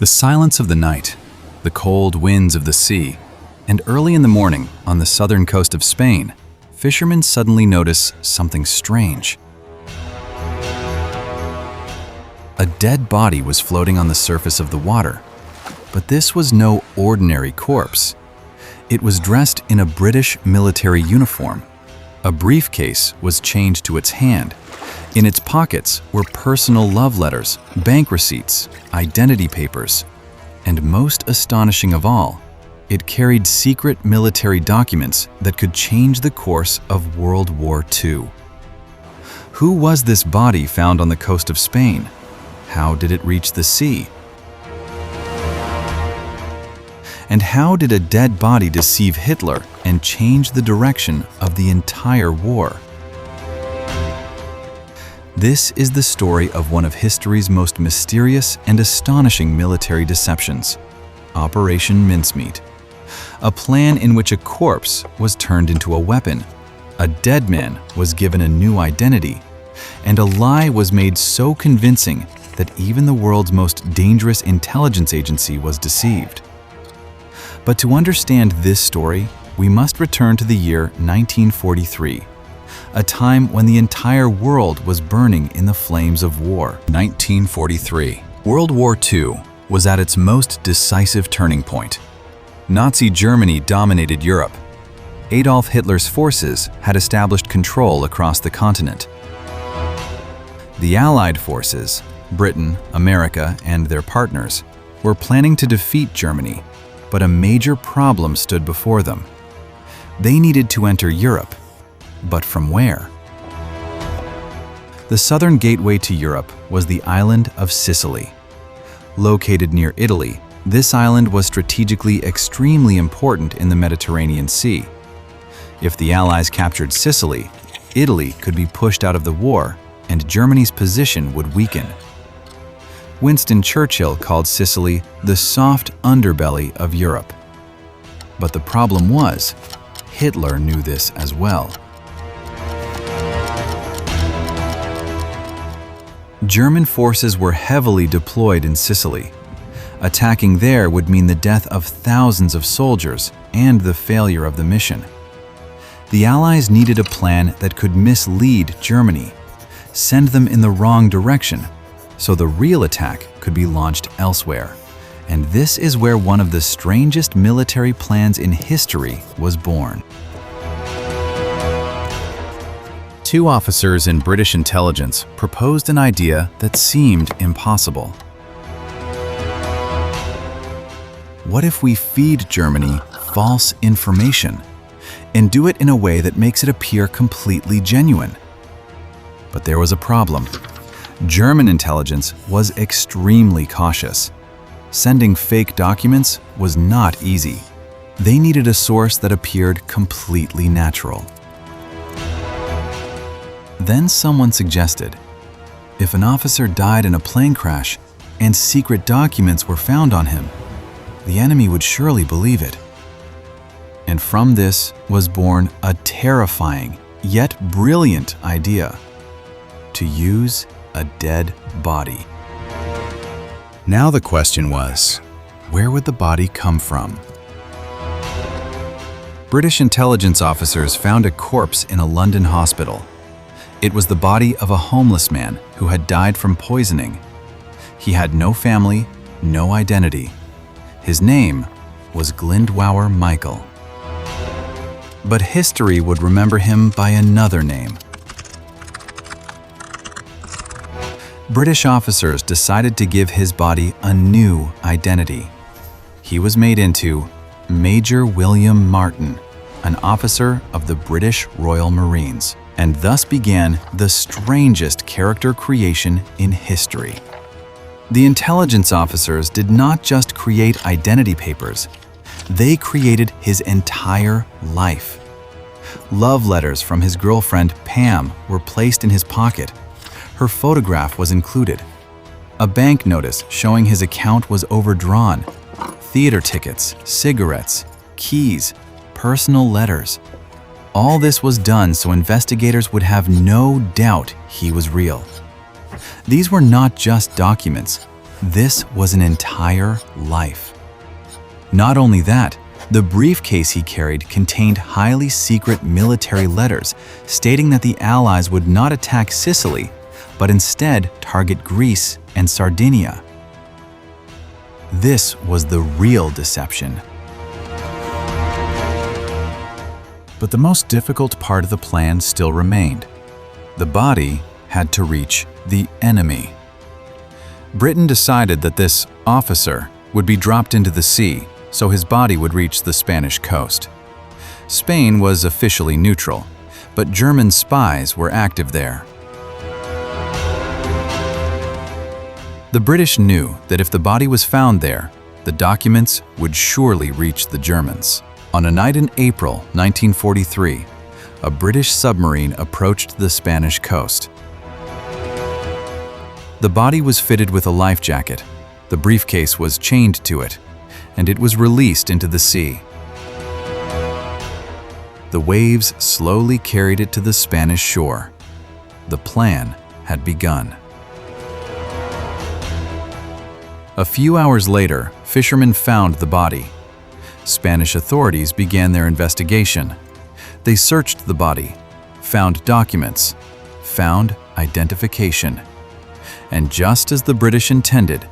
The silence of the night, the cold winds of the sea, and early in the morning on the southern coast of Spain, fishermen suddenly notice something strange. A dead body was floating on the surface of the water, but this was no ordinary corpse. It was dressed in a British military uniform. A briefcase was chained to its hand. In its pockets were personal love letters, bank receipts, identity papers, and most astonishing of all, it carried secret military documents that could change the course of World War II. Who was this body found on the coast of Spain? How did it reach the sea? And how did a dead body deceive Hitler and change the direction of the entire war? This is the story of one of history's most mysterious and astonishing military deceptions, Operation Mincemeat. A plan in which a corpse was turned into a weapon, a dead man was given a new identity, and a lie was made so convincing that even the world's most dangerous intelligence agency was deceived. But to understand this story, we must return to the year 1943, a time when the entire world was burning in the flames of war. 1943. World War II was at its most decisive turning point. Nazi Germany dominated Europe. Adolf Hitler's forces had established control across the continent. The Allied forces, Britain, America, and their partners, were planning to defeat Germany, but a major problem stood before them. They needed to enter Europe, but from where? The southern gateway to Europe was the island of Sicily. Located near Italy, this island was strategically extremely important in the Mediterranean Sea. If the Allies captured Sicily, Italy could be pushed out of the war, and Germany's position would weaken. Winston Churchill called Sicily the soft underbelly of Europe. But the problem was, Hitler knew this as well. German forces were heavily deployed in Sicily. Attacking there would mean the death of thousands of soldiers and the failure of the mission. The Allies needed a plan that could mislead Germany, send them in the wrong direction, so the real attack could be launched elsewhere. And this is where one of the strangest military plans in history was born. Two officers in British intelligence proposed an idea that seemed impossible. What if we feed Germany false information and do it in a way that makes it appear completely genuine? But there was a problem. German intelligence was extremely cautious. Sending fake documents was not easy. They needed a source that appeared completely natural. Then someone suggested, if an officer died in a plane crash and secret documents were found on him, the enemy would surely believe it. And from this was born a terrifying yet brilliant idea: to use a dead body. Now the question was, where would the body come from? British intelligence officers found a corpse in a London hospital. It was the body of a homeless man who had died from poisoning. He had no family, no identity. His name was Glindwauer Michael. But history would remember him by another name. British officers decided to give his body a new identity. He was made into Major William Martin, an officer of the British Royal Marines, and thus began the strangest character creation in history. The intelligence officers did not just create identity papers, they created his entire life. Love letters from his girlfriend Pam were placed in his pocket. Her photograph was included. A bank notice showing his account was overdrawn. Theater tickets, cigarettes, keys, personal letters. All this was done so investigators would have no doubt he was real. These were not just documents. This was an entire life. Not only that, the briefcase he carried contained highly secret military letters stating that the Allies would not attack Sicily, but instead target Greece and Sardinia. This was the real deception. But the most difficult part of the plan still remained. The body had to reach the enemy. Britain decided that this officer would be dropped into the sea so his body would reach the Spanish coast. Spain was officially neutral, but German spies were active there. The British knew that if the body was found there, the documents would surely reach the Germans. On a night in April 1943, a British submarine approached the Spanish coast. The body was fitted with a life jacket, the briefcase was chained to it, and it was released into the sea. The waves slowly carried it to the Spanish shore. The plan had begun. A few hours later, fishermen found the body. Spanish authorities began their investigation. They searched the body, found documents, found identification. And just as the British intended,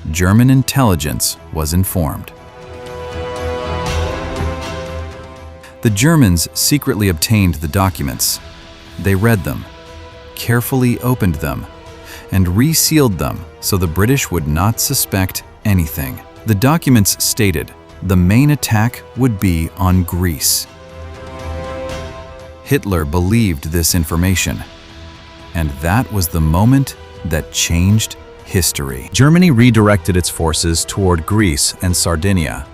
German intelligence was informed. The Germans secretly obtained the documents. They read them, carefully opened them, and resealed them so the British would not suspect anything. The documents stated the main attack would be on Greece. Hitler believed this information, and that was the moment that changed history. Germany redirected its forces toward Greece and Sardinia.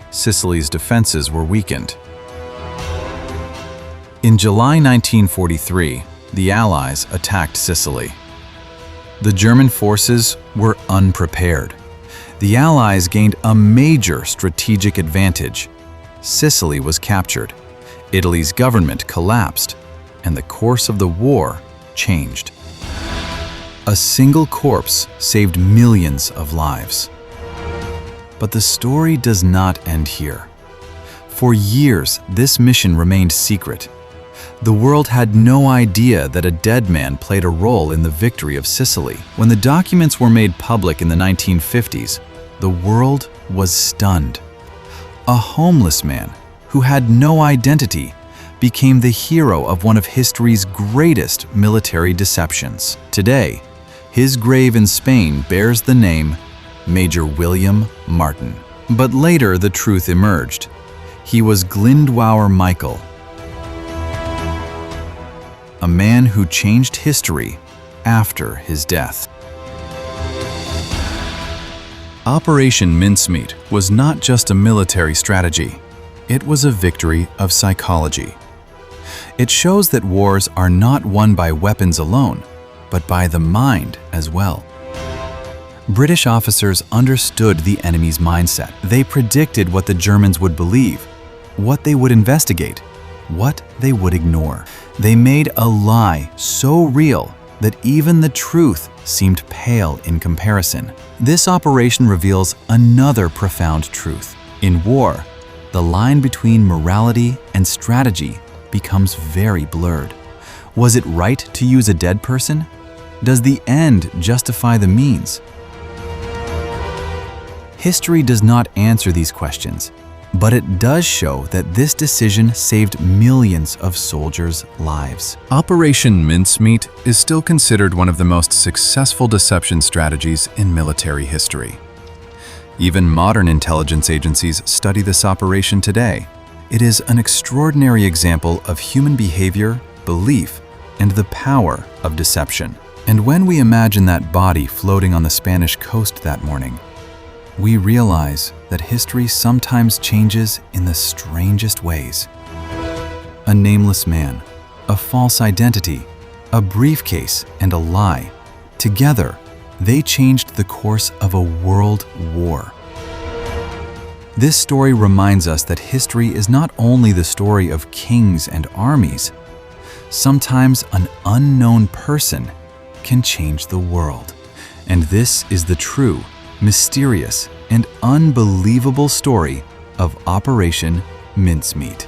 Sicily's defenses were weakened. In July 1943, the Allies attacked Sicily. The German forces were unprepared. The Allies gained a major strategic advantage. Sicily was captured, Italy's government collapsed, and the course of the war changed. A single corpse saved millions of lives. But the story does not end here. For years, this mission remained secret. The world had no idea that a dead man played a role in the victory of Sicily. When the documents were made public in the 1950s, the world was stunned. A homeless man who had no identity became the hero of one of history's greatest military deceptions. Today, his grave in Spain bears the name Major William Martin. But later the truth emerged. He was Glyndwr Michael, a man who changed history after his death. Operation Mincemeat was not just a military strategy. It was a victory of psychology. It shows that wars are not won by weapons alone, but by the mind as well. British officers understood the enemy's mindset. They predicted what the Germans would believe, what they would investigate, what they would ignore. They made a lie so real that even the truth seemed pale in comparison. This operation reveals another profound truth. In war, the line between morality and strategy becomes very blurred. Was it right to use a dead person? Does the end justify the means? History does not answer these questions, but it does show that this decision saved millions of soldiers' lives. Operation Mincemeat is still considered one of the most successful deception strategies in military history. Even modern intelligence agencies study this operation today. It is an extraordinary example of human behavior, belief, and the power of deception. And when we imagine that body floating on the Spanish coast that morning, we realize that history sometimes changes in the strangest ways. A nameless man, a false identity, a briefcase, and a lie. Together, they changed the course of a world war. This story reminds us that history is not only the story of kings and armies. Sometimes an unknown person can change the world. And this is the true mysterious, and unbelievable story of Operation Mincemeat.